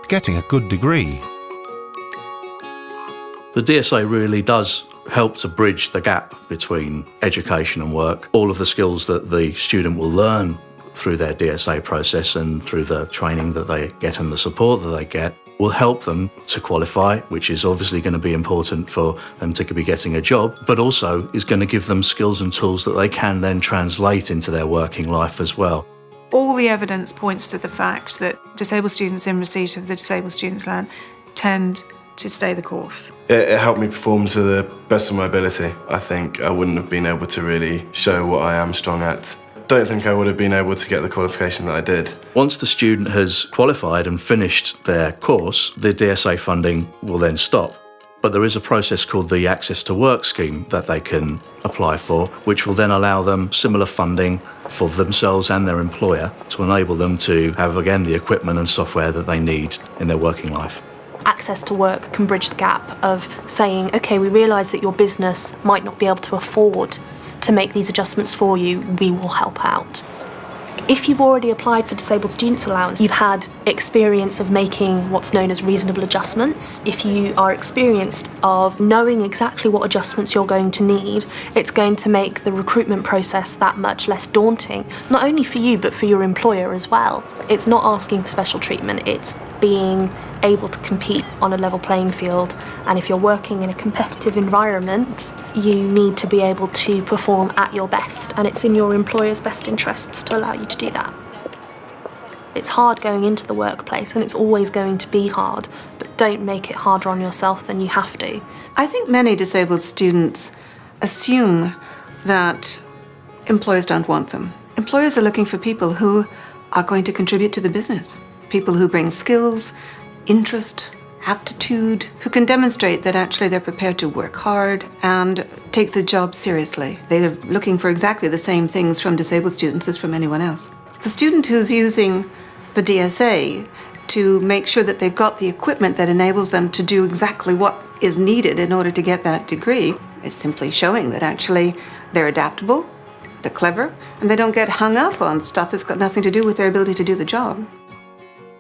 getting a good degree. The DSA really does help to bridge the gap between education and work. All of the skills that the student will learn through their DSA process and through the training that they get and the support that they get will help them to qualify, which is obviously going to be important for them to be getting a job, but also is going to give them skills and tools that they can then translate into their working life as well. All the evidence points to the fact that disabled students in receipt of the Disabled Students' Loan tend to stay the course. It helped me perform to the best of my ability. I think I wouldn't have been able to really show what I am strong at. Don't think I would have been able to get the qualification that I did. Once the student has qualified and finished their course, the DSA funding will then stop. But there is a process called the Access to Work scheme that they can apply for, which will then allow them similar funding for themselves and their employer to enable them to have, again, the equipment and software that they need in their working life. Access to work can bridge the gap of saying, OK, we realise that your business might not be able to afford to make these adjustments for you, we will help out. If you've already applied for Disabled Students' Allowance, you've had experience of making what's known as reasonable adjustments. If you are experienced of knowing exactly what adjustments you're going to need, it's going to make the recruitment process that much less daunting, not only for you, but for your employer as well. It's not asking for special treatment, it's being able to compete on a level playing field. And if you're working in a competitive environment, you need to be able to perform at your best, and it's in your employer's best interests to allow you to do that. It's hard going into the workplace, and it's always going to be hard, but don't make it harder on yourself than you have to. I think many disabled students assume that employers don't want them. Employers are looking for people who are going to contribute to the business, people who bring skills, interest, aptitude, who can demonstrate that actually they're prepared to work hard and take the job seriously. They're looking for exactly the same things from disabled students as from anyone else. The student who's using the DSA to make sure that they've got the equipment that enables them to do exactly what is needed in order to get that degree is simply showing that actually they're adaptable, they're clever, and they don't get hung up on stuff that's got nothing to do with their ability to do the job.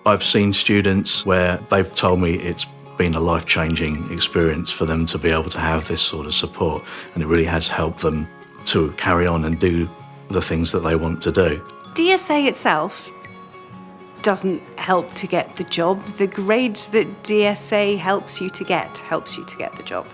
I've seen students where they've told me it's been a life-changing experience for them to be able to have this sort of support, and it really has helped them to carry on and do the things that they want to do. DSA itself doesn't help to get the job. The grades that DSA helps you to get the job.